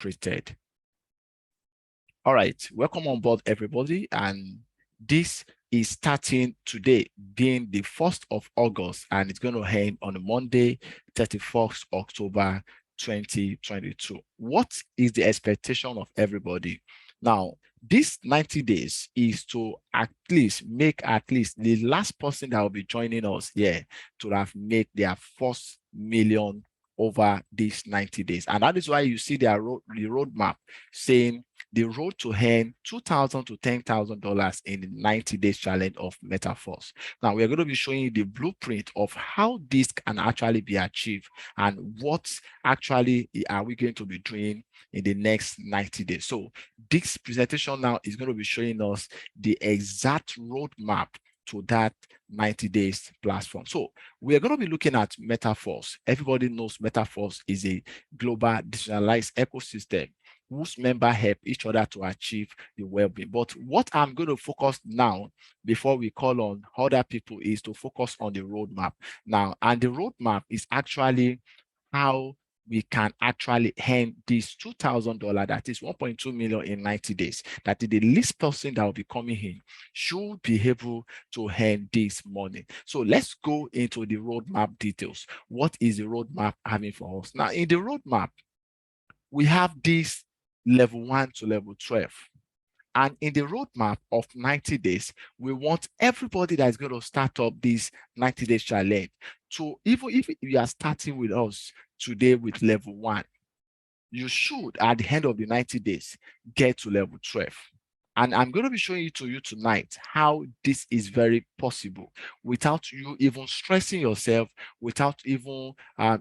created. All right, welcome on board, everybody. And this is starting today, being the 1st of August, and it's going to end on Monday, 31st October 2022. What is the expectation of everybody? Now, this 90 days is to at least the last person that will be joining us here to have made their first million over these 90 days. And that is why you see the roadmap saying the road to earn $2,000 to $10,000 in the 90 days challenge of metaforce. Now, we're going to be showing you the blueprint of how this can actually be achieved and what actually are we going to be doing in the next 90 days. So this presentation now is going to be showing us the exact roadmap to that 90 days platform. So we are going to be looking at metaforce. Everybody knows metaforce is a global decentralized ecosystem whose members help each other to achieve the well-being. But what I'm going to focus now, before we call on other people, is to focus on the roadmap now. And the roadmap is actually how we can actually earn this $2,000, that is 1.2 million in 90 days. That is the least person that will be coming in should be able to earn this money. So let's go into the roadmap details. What is the roadmap having for us? Now, in the roadmap, we have this level 1 to level 12. And in the roadmap of 90 days, we want everybody that's going to start up this 90 days challenge to, even if you are starting with us today with level 1, you should, at the end of the 90 days, get to level 12. And I'm going to be showing you tonight how this is very possible without you even stressing yourself, without even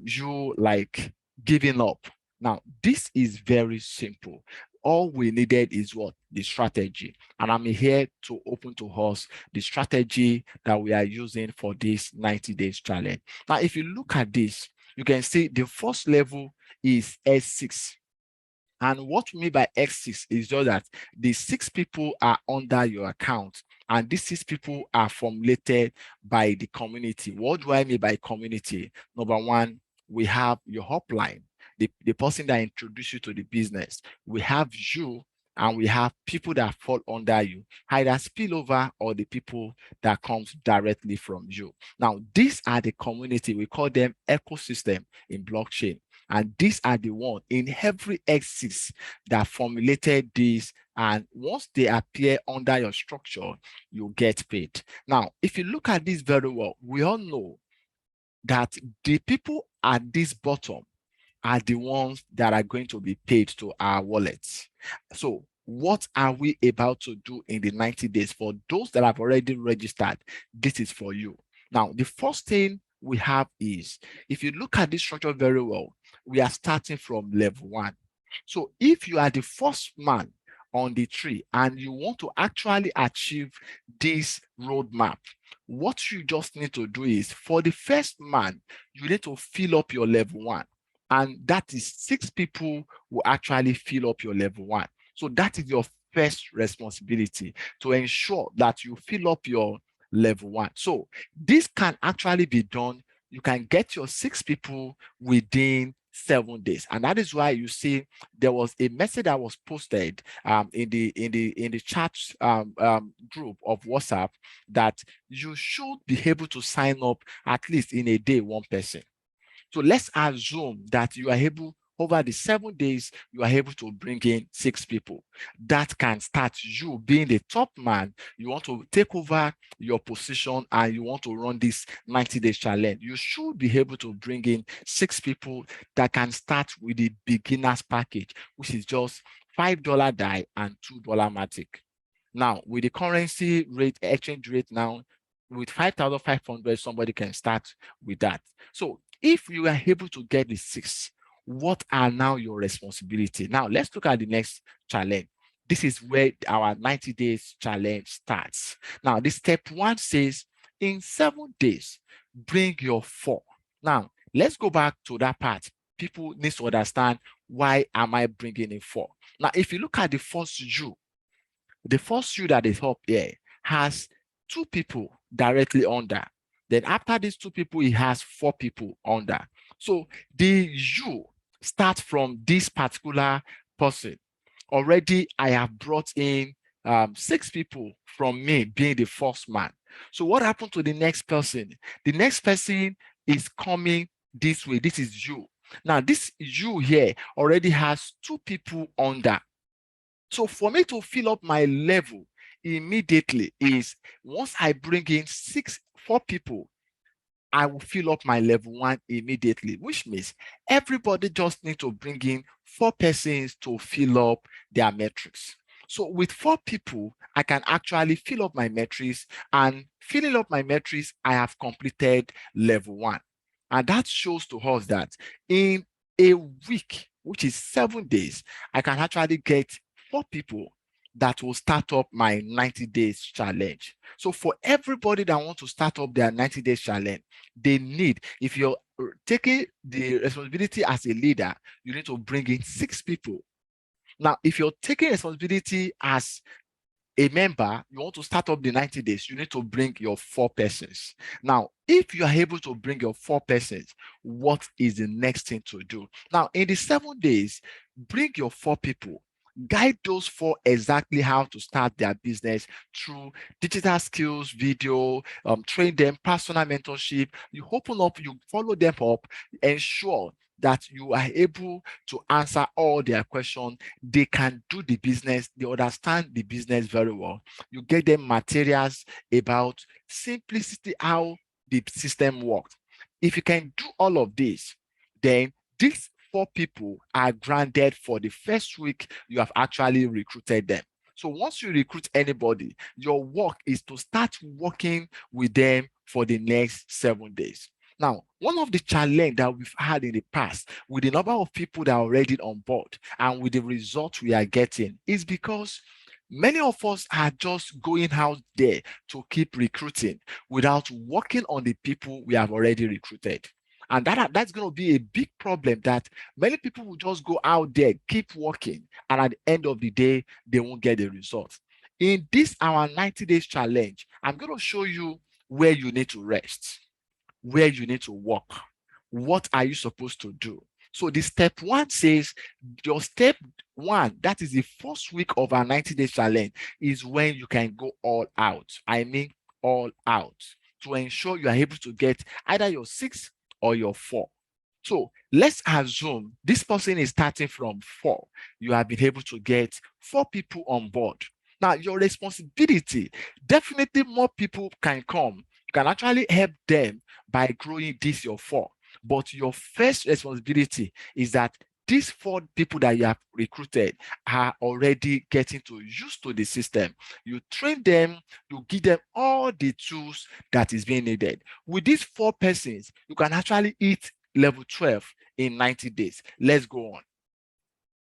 you like giving up. Now, this is very simple. All we needed is what? The strategy. And I'm here to open to us the strategy that we are using for this 90 days challenge. Now, if you look at this, you can see the first level is S6. And what we mean by X6 is just that the 6 people are under your account, and these 6 people are formulated by the community. What do I mean by community? Number 1, we have your upline, the person that introduced you to the business. We have you, and we have people that fall under you, either spillover or the people that comes directly from you. Now, these are the community. We call them ecosystem in blockchain. And these are the one in every X6 that formulated this. And once they appear under your structure, you get paid. Now, if you look at this very well, we all know that the people at this bottom are the ones that are going to be paid to our wallets. So what are we about to do in the 90 days? For those that have already registered, this is for you. Now, the first thing we have is, if you look at this structure very well, we are starting from level 1. So if you are the first man on the tree and you want to actually achieve this roadmap, what you just need to do is, for the first man, you need to fill up your level 1. And that is 6 people will actually fill up your level 1. So that is your first responsibility, to ensure that you fill up your level 1. So this can actually be done. You can get your 6 people within 7 days. And that is why you see there was a message that was posted in the chat group of WhatsApp that you should be able to sign up at least in a day 1 person. So let's assume that you are able, over the 7 days, you are able to bring in 6 people. That can start you being the top man. You want to take over your position and you want to run this 90 days challenge. You should be able to bring in 6 people that can start with the beginner's package, which is just $5 DAI and $2 Matic. Now, with the currency rate, exchange rate now, with 5,500, somebody can start with that. So if you are able to get the 6, what are now your responsibility? Now, let's look at the next challenge. This is where our 90 days challenge starts. Now, the step 1 says, in 7 days, bring your 4. Now, let's go back to that part. People need to understand, why am I bringing in 4? Now, if you look at the first U that is up here has 2 people directly under. Then after these 2 people, it has 4 people under. So the U starts from this particular person. Already, I have brought in 6 people from me being the first man. So what happened to the next person? The next person is coming this way. This is you. Now, this you here already has 2 people under. So for me to fill up my level immediately is once I bring in 4 people, I will fill up my level 1 immediately, which means everybody just need to bring in 4 persons to fill up their metrics. So with 4 people, I can actually fill up my metrics, and filling up my metrics, I have completed level 1. And that shows to us that in a week, which is 7 days, I can actually get 4 people that will start up my 90 days challenge. So for everybody that wants to start up their 90 days challenge, they need, if you're taking the responsibility as a leader, you need to bring in 6 people. Now, if you're taking responsibility as a member, you want to start up the 90 days, you need to bring your 4 persons. Now, if you are able to bring your 4 persons, what is the next thing to do? Now, in the 7 days, bring your 4 people. Guide those 4 exactly how to start their business through digital skills, video, train them, personal mentorship. You open up, you follow them up, ensure that you are able to answer all their questions. They can do the business, they understand the business very well. You get them materials about simplicity, how the system works. If you can do all of this, then these 4 people are granted for the first week you have actually recruited them. So once you recruit anybody, your work is to start working with them for the next 7 days. Now, one of the challenges that we've had in the past with the number of people that are already on board and with the results we are getting is because many of us are just going out there to keep recruiting without working on the people we have already recruited. And that's going to be a big problem, that many people will just go out there, keep working, and at the end of the day, they won't get the results. In this, our 90 days challenge, I'm going to show you where you need to rest, where you need to work. What are you supposed to do? So the step 1 says, your step 1, that is the first week of our 90 days challenge, is when you can go all out. I mean, all out, to ensure you are able to get either your 6 or your 4. So let's assume this person is starting from 4. You have been able to get 4 people on board. Now, your responsibility, definitely more people can come. You can actually help them by growing this your 4. But your first responsibility is that these 4 people that you have recruited are already getting used to the system. You train them, you give them all the tools that is being needed. With these 4 persons, you can actually hit level 12 in 90 days. Let's go on.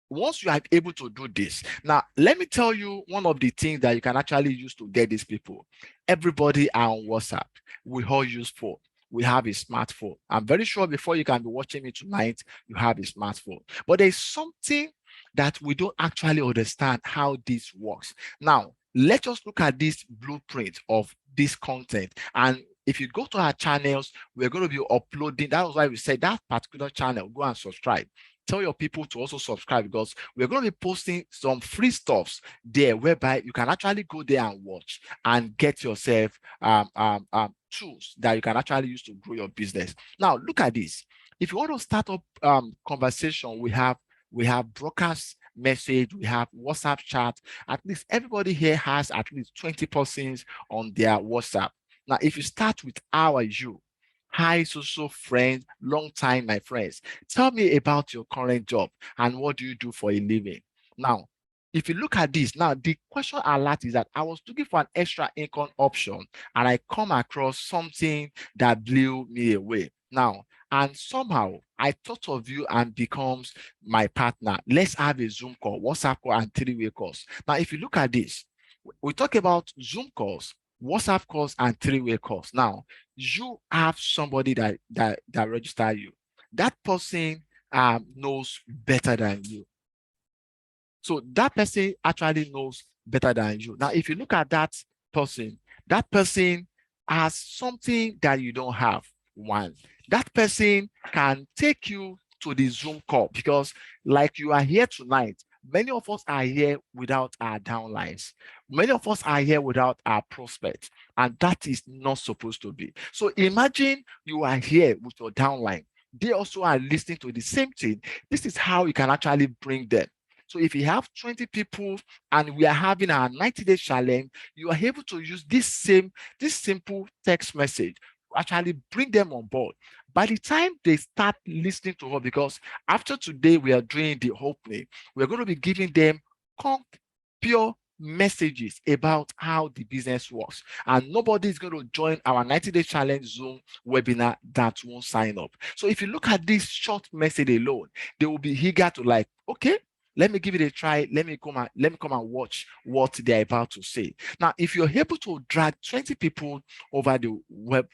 Once you are able to do this, now let me tell you one of the things that you can actually use to get these people. Everybody are on WhatsApp. We all use phone. We have a smartphone. I'm very sure before you can be watching me tonight, you have a smartphone. But there's something that we don't actually understand how this works. Now, let us look at this blueprint of this content. And if you go to our channels, we're going to be uploading. That was why we said that particular channel, go and subscribe. Tell your people to also subscribe, because we're going to be posting some free stuffs there whereby you can actually go there and watch and get yourself tools that you can actually use to grow your business. Now, look at this. If you want to start up conversation, we have broadcast message, we have WhatsApp chat. At least everybody here has at least 20 persons on their WhatsApp. Now, if you start with how are you? Hi, social friends, long time, my friends. Tell me about your current job and what do you do for a living? Now, if you look at this, now the question alert is that I was looking for an extra income option and I come across something that blew me away. Now, and somehow I thought of you and becomes my partner. Let's have a Zoom call, WhatsApp call, and 3-way calls. Now, if you look at this, we talk about Zoom calls, WhatsApp calls, and 3-way calls. Now, you have somebody that register you. That person knows better than you. So that person actually knows better than you. Now, if you look at that person has something that you don't have. One, that person can take you to the Zoom call, because like you are here tonight, Many of us are here without our downlines. Many of us are here without our prospects, and that is not supposed to be. So imagine you are here with your downline. They also are listening to the same thing. This is how you can actually bring them. So if you have 20 people and we are having our 90-day challenge, you are able to use this simple text message to actually bring them on board. By the time they start listening to us, because after today we are doing the opening, we're going to be giving them pure messages about how the business works. And nobody is going to join our 90-day challenge Zoom webinar that won't sign up. So if you look at this short message alone, they will be eager to like, okay, let me give it a try. Let me come and watch what they're about to say. Now, if you're able to drag 20 people over the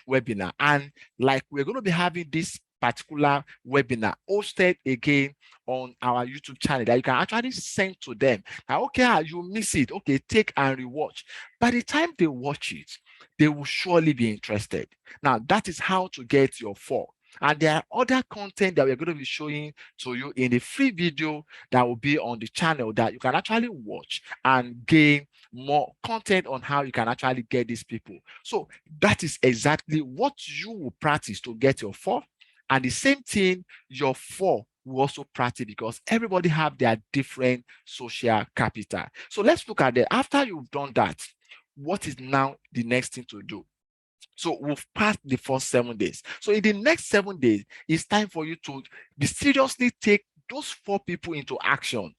webinar, and like we're going to be having this particular webinar hosted again on our YouTube channel that you can actually send to them. Now, okay, you miss it. Okay, take and rewatch. By the time they watch it, they will surely be interested. Now, that is how to get your 4. And there are other content that we're going to be showing to you in the free video that will be on the channel that you can actually watch and gain more content on how you can actually get these people. So that is exactly what you will practice to get your 4. And the same thing, your 4 will also practice, because everybody have their different social capital. So let's look at that. After you've done that, what is now the next thing to do? So we've passed the first 7 days. So in the next 7 days, it's time for you to be seriously take those 4 people into action.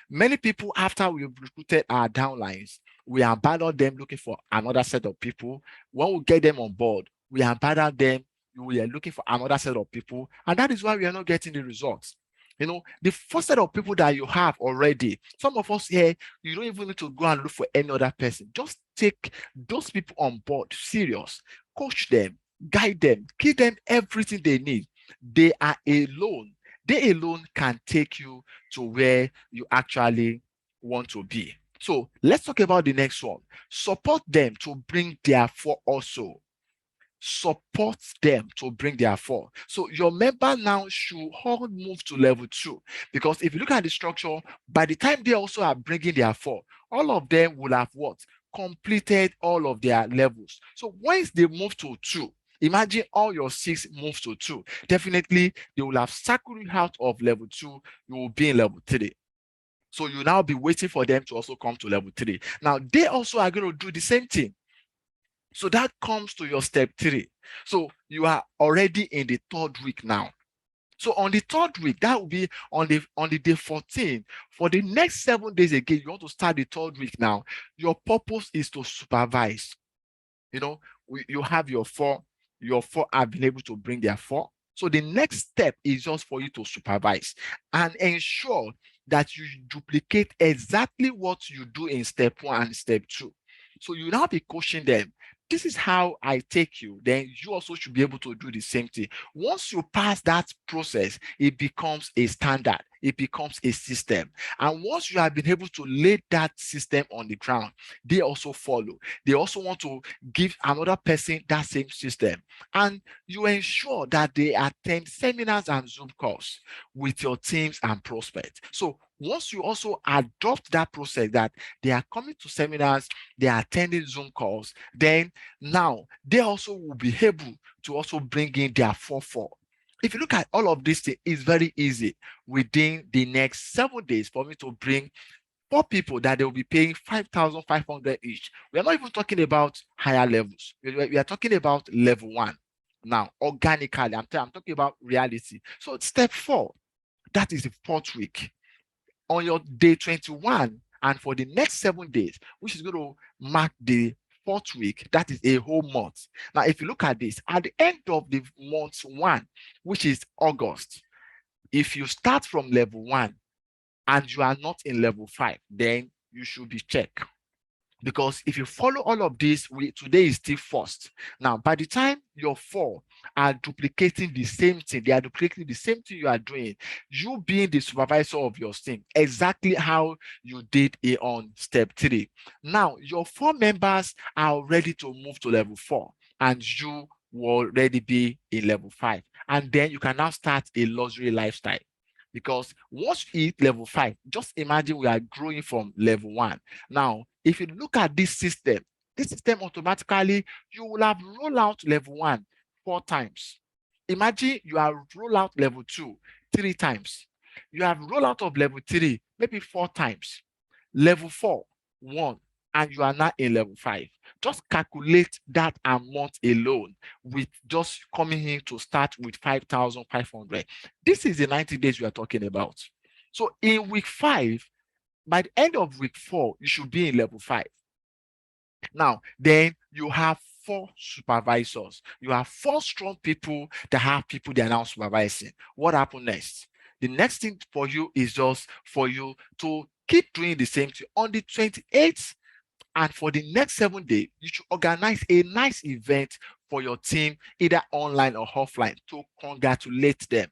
Many people, after we've recruited our downlines, we abandon them looking for another set of people. When we get them on board, we abandon them. We are looking for another set of people. And that is why we are not getting the results. The first set of people that you have already, some of us here, you don't even need to go and look for any other person. Just take those people on board, serious, coach them, guide them, give them everything they need. They are alone. They alone can take you to where you actually want to be. So let's talk about the next one. Support them to bring their 4 also. Support them to bring their 4. So your member now should all move to level 2, because if you look at the structure, by the time they also are bringing their 4, all of them will have what? Completed all of their levels. So once they move to 2, imagine all your 6 move to 2. Definitely, they will have circled out of level 2. You will be in level 3. So you now be waiting for them to also come to level 3. Now, they also are going to do the same thing. So that comes to your step 3. So you are already in the 3rd week now. So on the 3rd week, that will be on the day 14. For the next 7 days again, you want to start the 3rd week now. Your purpose is to supervise. You have your 4. Your 4 have been able to bring their 4. So the next step is just for you to supervise and ensure that you duplicate exactly what you do in step 1 and step 2. So you now be coaching them. This is how I take you. Then you also should be able to do the same thing. Once you pass that process, it becomes a standard. It becomes a system. And once you have been able to lay that system on the ground, they also follow. They also want to give another person that same system. And you ensure that they attend seminars and Zoom calls with your teams and prospects. So once you also adopt that process, that they are coming to seminars, they are attending Zoom calls, then now they also will be able to also bring in their 4. If you look at all of this, it's very easy within the next 7 days for me to bring 4 people that they will be paying 5,500 each. We are not even talking about higher levels. We are talking about level 1. Now, organically, I'm talking about reality. So step 4, that is the 4th week. On your day 21, and for the next 7 days, which is going to mark the 4th week, that is a whole month. Now, if you look at this, at the end of the month 1, which is August, if you start from level 1 and you are not in level 5, then you should be checked. Because if you follow all of this, today is still 1st. Now, by the time your 4 are duplicating the same thing, they are duplicating the same thing you are doing, you being the supervisor of your team, exactly how you did it on step 3. Now, your 4 members are ready to move to level 4, and you will already be in level 5. And then you can now start a luxury lifestyle. because once you hit level 5, just imagine we are growing from level 1. Now, if you look at this system automatically, you will have rolled out level 1 4 times. Imagine you have rolled out level 2 3 times. You have rolled out of level 3 maybe 4 times. Level 4, 1, and you are now in level 5. Just calculate that amount alone with just coming in to start with 5,500. This is the 90 days we are talking about. So in week 5, by the end of week 4, you should be in level 5. Now, then you have 4 supervisors. You have 4 strong people that have people they are now supervising. What happened next? The next thing for you is just for you to keep doing the same thing. On the 28th and for the next 7 days, you should organize a nice event for your team, either online or offline, to congratulate them.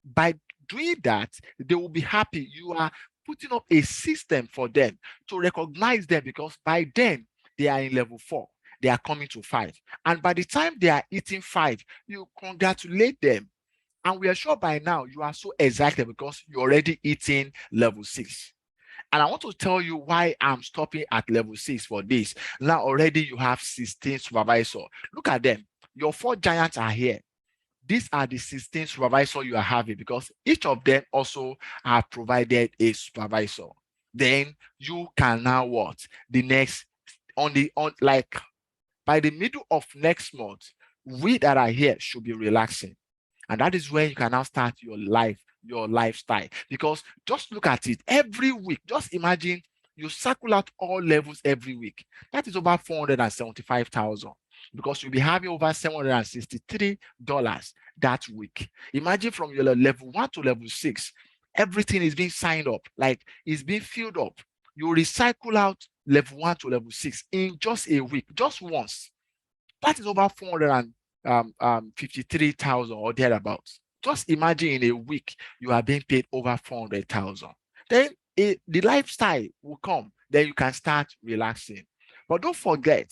By doing that, they will be happy. You are putting up a system for them to recognize them, because by then they are in level 4. They are coming to 5. And by the time they are hitting 5, you congratulate them. And we are sure by now you are so excited because you're already hitting level 6. And I want to tell you why I'm stopping at level 6 for this. Now already you have 16 supervisors. Look at them. Your 4 giants are here. These are the 16 supervisors you are having, because each of them also have provided a supervisor. Then you can now what? The next like by the middle of next month, we that are here should be relaxing. And that is where you can now start your lifestyle. Because just look at it every week. Just imagine you circle out all levels every week. That is over 475,000, because you'll be having over $763 that week. Imagine from your level 1 to level 6, everything is being signed up, like it's being filled up. You recycle out level 1 to level 6 in just a week, just once. That is over 453,000 or thereabouts. Just imagine in a week you are being paid over 400,000. Then the lifestyle will come. Then you can start relaxing. But don't forget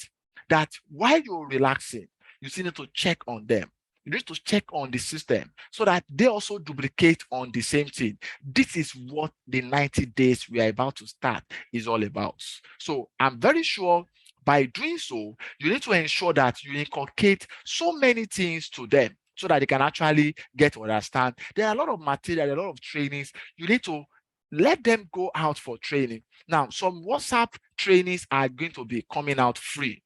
that while you're relaxing, you still need to check on them. You need to check on the system so that they also duplicate on the same thing. This is what the 90 days we are about to start is all about. So I'm very sure by doing so, you need to ensure that you inculcate so many things to them so that they can actually get to understand. There are a lot of material, a lot of trainings. You need to let them go out for training. Now, some WhatsApp trainings are going to be coming out free.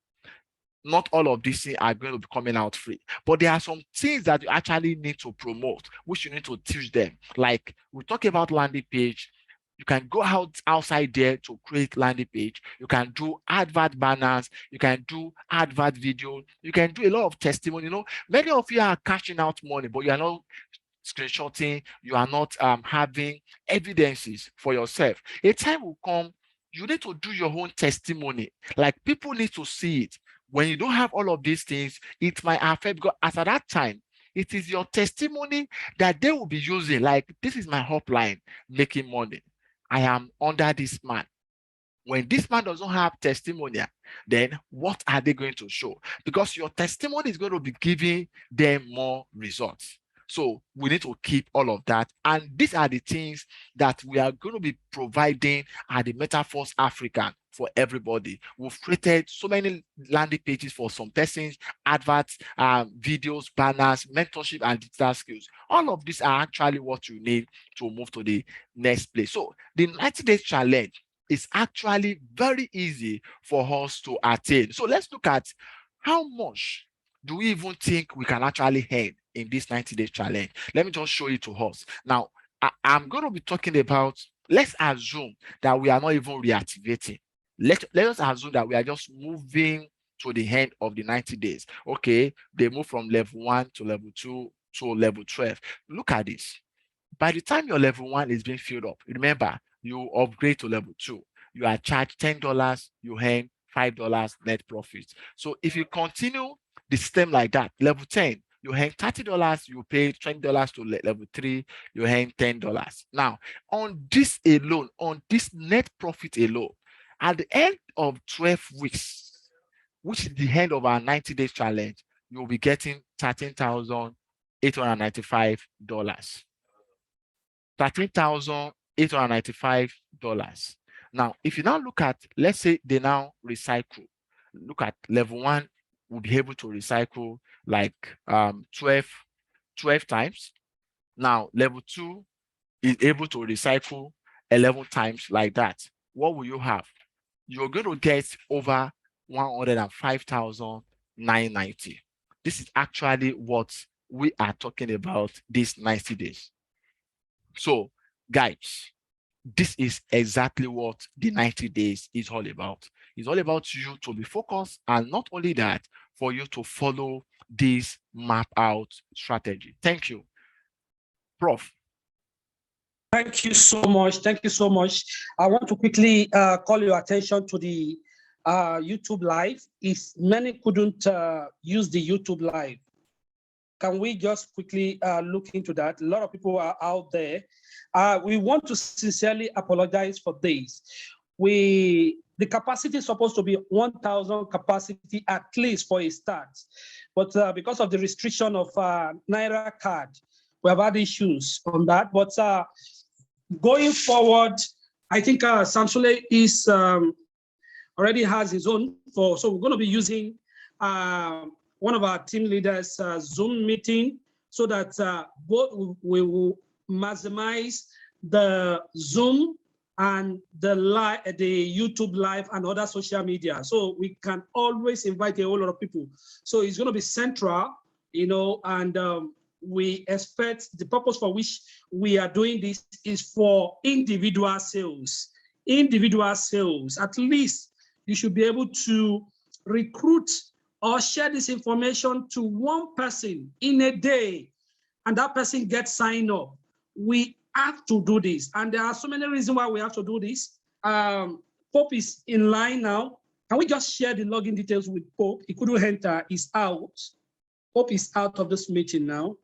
Not all of these things are going to be coming out free, but there are some things that you actually need to promote, which you need to teach them. Like we talk about landing page. You can go outside there to create landing page. You can do advert banners. You can do advert video. You can do a lot of testimony. Many of you are cashing out money, but you are not screenshotting. You are not having evidences for yourself. A time will come, you need to do your own testimony. Like people need to see it. When you don't have all of these things, it might affect, because as at that time, it is your testimony that they will be using. Like, this is my hotline making money. I am under this man. When this man doesn't have testimonial, then what are they going to show? Because your testimony is going to be giving them more results. So we need to keep all of that. And these are the things that we are going to be providing at the Metaforce African for everybody. We've created so many landing pages for some persons, adverts, videos, banners, mentorship, and digital skills. All of these are actually what you need to move to the next place. So the 90 days challenge is actually very easy for us to attain. So let's look at how much do we even think we can actually earn in this 90 days challenge. Let me just show it to us. Now, I'm going to be talking about, let's assume that we are not even reactivating. Let us assume that we are just moving to the end of the 90 days. Okay, they move from level 1 to level 2 to level 12. Look at this. By the time your level 1 is being filled up, remember, you upgrade to level 2. You are charged $10, you earn $5 net profit. So if you continue the system like that, level 10, you earn $30, you pay $20 to level 3, you earn $10. Now, on this alone, on this net profit alone, at the end of 12 weeks, which is the end of our 90 days challenge, you'll be getting $13,895. $13,895. Now, if you now look at, let's say they now recycle, look at level 1 will be able to recycle like 12 times. Now, level 2 is able to recycle 11 times like that. What will you have? You're going to get over 105,990. This is actually what we are talking about these 90 days. So, guys, this is exactly what the 90 days is all about. It's all about you to be focused, and not only that, for you to follow this map out strategy. Thank you. Prof. Thank you so much. Thank you so much. I want to quickly call your attention to the YouTube Live. If many couldn't use the YouTube Live, can we just quickly look into that? A lot of people are out there. We want to sincerely apologize for this. The capacity is supposed to be 1,000 capacity at least for a start. But because of the restriction of Naira card, we have had issues on that. But going forward, I think Samsule is already has his own. So we're going to be using one of our team leaders' Zoom meeting so that both we will maximize the Zoom and the YouTube Live and other social media. So we can always invite a whole lot of people. So it's going to be central, you know, and we expect the purpose for which we are doing this is for individual sales. Individual sales, at least you should be able to recruit or share this information to one person in a day, and that person gets signed up. We have to do this, and there are so many reasons why we have to do this. Pope is in line now. Can we just share the login details with Pope? He couldn't enter, he's out. Pope is out of this meeting now.